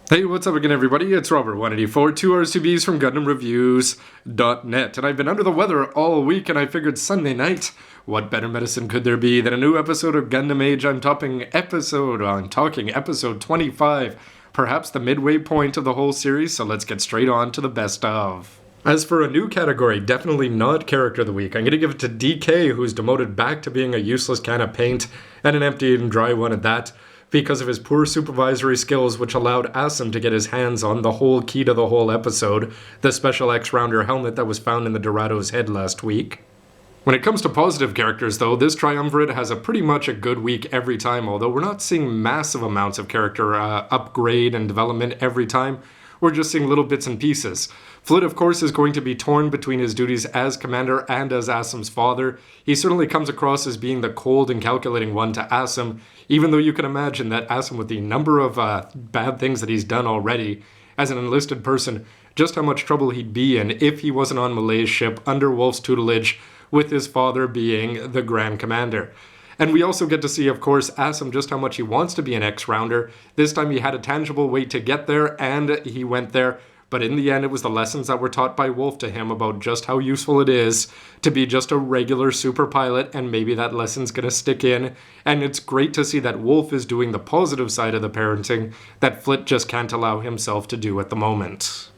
Hey, what's up again, everybody? It's Robert184, 2RCBs from GundamReviews.net, and I've been under the weather all week, and I figured Sunday night, what better medicine could there be than a new episode of Gundam Age? I'm talking episode 25, perhaps the midway point of the whole series, so let's get straight on to the best of. As for a new category, definitely not Character of the Week. I'm going to give it to DK, who's demoted back to being a useless can of paint, and an empty and dry one at that, because of his poor supervisory skills, which allowed Asim to get his hands on the whole key to the whole episode, the special X-Rounder helmet that was found in the Dorado's head last week. When it comes to positive characters, though, this triumvirate has pretty much a good week every time, although we're not seeing massive amounts of character upgrade and development every time. We're just seeing little bits and pieces. Flit, of course, is going to be torn between his duties as commander and as Asim's father. He certainly comes across as being the cold and calculating one to Asim, even though you can imagine that Asim, with the number of bad things that he's done already as an enlisted person, just how much trouble he'd be in if he wasn't on Malay's ship under Wolf's tutelage, with his father being the Grand Commander. And we also get to see, of course, Asim just how much he wants to be an X-Rounder. This time he had a tangible way to get there, and he went there. But in the end, it was the lessons that were taught by Wolf to him about just how useful it is to be just a regular super pilot, and maybe that lesson's gonna stick in. And it's great to see that Wolf is doing the positive side of the parenting that Flit just can't allow himself to do at the moment.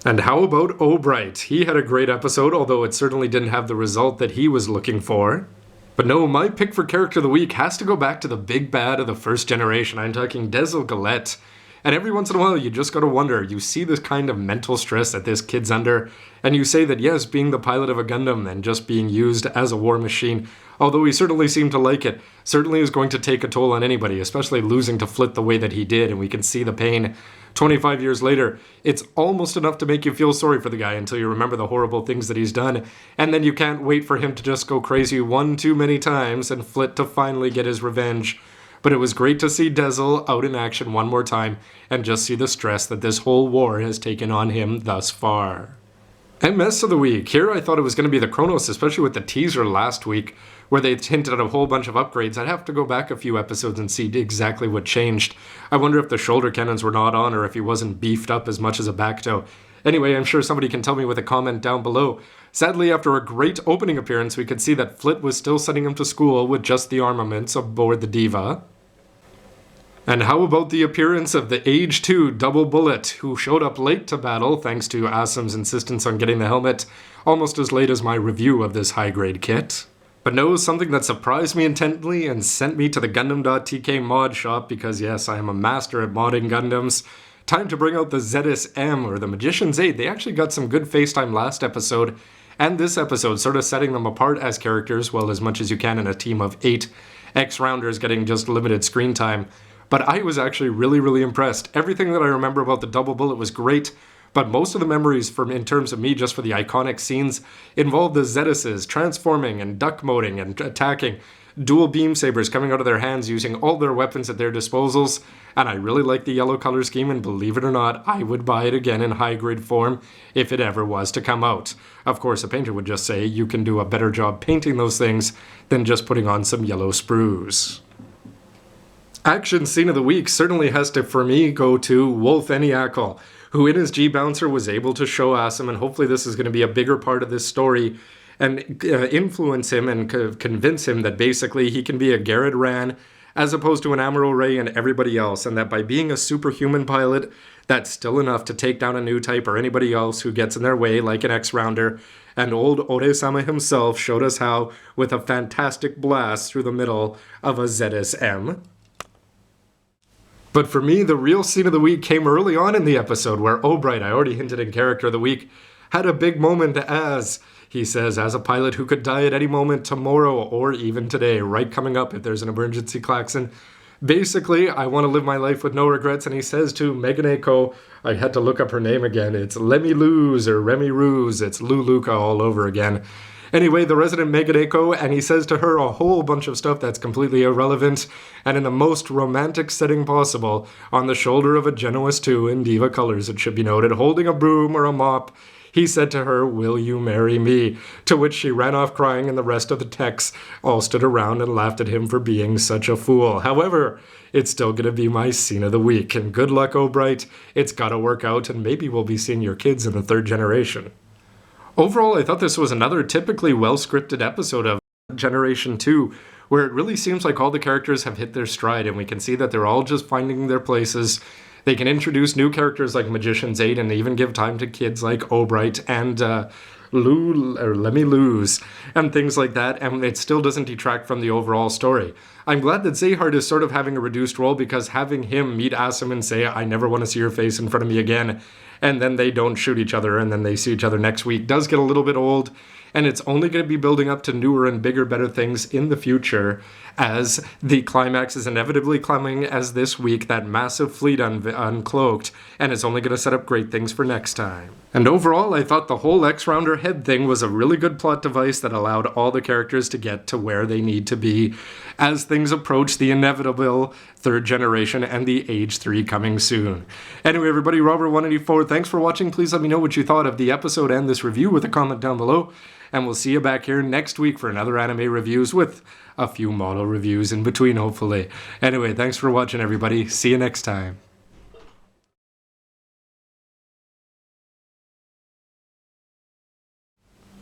And how about O'Bright? He had a great episode, although it certainly didn't have the result that he was looking for. But no, my pick for Character of the Week has to go back to the big bad of the first generation. I'm talking Dezel Galette. And every once in a while, you just gotta wonder, you see this kind of mental stress that this kid's under, and you say that yes, being the pilot of a Gundam and just being used as a war machine, although he certainly seemed to like it, certainly is going to take a toll on anybody, especially losing to Flit the way that he did, and we can see the pain. 25 years later, it's almost enough to make you feel sorry for the guy until you remember the horrible things that he's done, and then you can't wait for him to just go crazy one too many times and Flit to finally get his revenge. But it was great to see Dezel out in action one more time and just see the stress that this whole war has taken on him thus far. MS of the week. Here I thought it was going to be the Chronos, especially with the teaser last week, where they hinted at a whole bunch of upgrades. I'd have to go back a few episodes and see exactly what changed. I wonder if the shoulder cannons were not on or if he wasn't beefed up as much as a Bacto. Anyway, I'm sure somebody can tell me with a comment down below. Sadly, after a great opening appearance, we could see that Flit was still sending him to school with just the armaments aboard the Diva. And how about the appearance of the Age 2 Double Bullet, who showed up late to battle thanks to Asim's insistence on getting the helmet, almost as late as my review of this high-grade kit. But no, something that surprised me intently and sent me to the gundam.tk mod shop, because yes, I am a master at modding Gundams. Time to bring out the ZSM, or the Magician's 8. They actually got some good FaceTime last episode, and this episode, sort of setting them apart as characters, well, as much as you can in a team of 8 X-Rounders getting just limited screen time. But I was actually really impressed. Everything that I remember about the Double Bullet was great, but most of the memories in terms of me, just for the iconic scenes, involved the Zetises transforming and duck moding and attacking, dual beam sabers coming out of their hands using all their weapons at their disposals, and I really like the yellow color scheme, and believe it or not, I would buy it again in high-grade form if it ever was to come out. Of course, a painter would just say you can do a better job painting those things than just putting on some yellow sprues. Action scene of the week certainly has to, for me, go to Wolf Eniakal, who in his G-Bouncer was able to show Asim, and hopefully this is going to be a bigger part of this story, and influence him and convince him that basically he can be a Garrett Ran as opposed to an Amuro Ray and everybody else, and that by being a superhuman pilot, that's still enough to take down a new type or anybody else who gets in their way like an X-Rounder. And old Ore-sama himself showed us how with a fantastic blast through the middle of a ZSM. But for me, the real scene of the week came early on in the episode, where O'Bright, I already hinted in Character of the Week, had a big moment as, he says, as a pilot who could die at any moment tomorrow or even today, right coming up if there's an emergency klaxon. Basically, I want to live my life with no regrets, and he says to Meganeko, I had to look up her name again, it's Lemmy Luz or Remy Ruse, it's Luluka all over again. Anyway, the resident Meganeko, and he says to her a whole bunch of stuff that's completely irrelevant, and in the most romantic setting possible, on the shoulder of a Genoace 2 in Diva colors, it should be noted, holding a broom or a mop. he said to her, "Will you marry me?" To which she ran off crying, and the rest of the techs all stood around and laughed at him for being such a fool. However, it's still going to be my scene of the week, and good luck, O'Bright. It's got to work out, and maybe we'll be seeing your kids in the third generation. Overall, I thought this was another typically well-scripted episode of Generation 2, where it really seems like all the characters have hit their stride, and we can see that they're all just finding their places. They can introduce new characters like Magician's Aid and even give time to kids like O'Bright and Let Me Lose and things like that, and it still doesn't detract from the overall story. I'm glad that Zahard is sort of having a reduced role, because having him meet Asim and say, "I never want to see your face in front of me again," and then they don't shoot each other and then they see each other next week does get a little bit old. And it's only going to be building up to newer and bigger, better things in the future, as the climax is inevitably coming as this week, that massive fleet uncloaked, and it's only going to set up great things for next time. And overall, I thought the whole X-Rounder head thing was a really good plot device that allowed all the characters to get to where they need to be as things approach the inevitable third generation and the Age 3 coming soon. Anyway, everybody, Robert184, thanks for watching. Please let me know what you thought of the episode and this review with a comment down below. And we'll see you back here next week for another anime reviews with a few model reviews in between, hopefully. Anyway, thanks for watching, everybody. See you next time.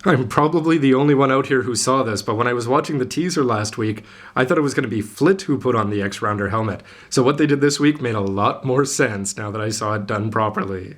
I'm probably the only one out here who saw this, but when I was watching the teaser last week, I thought it was going to be Flit who put on the X-Rounder helmet. So what they did this week made a lot more sense now that I saw it done properly.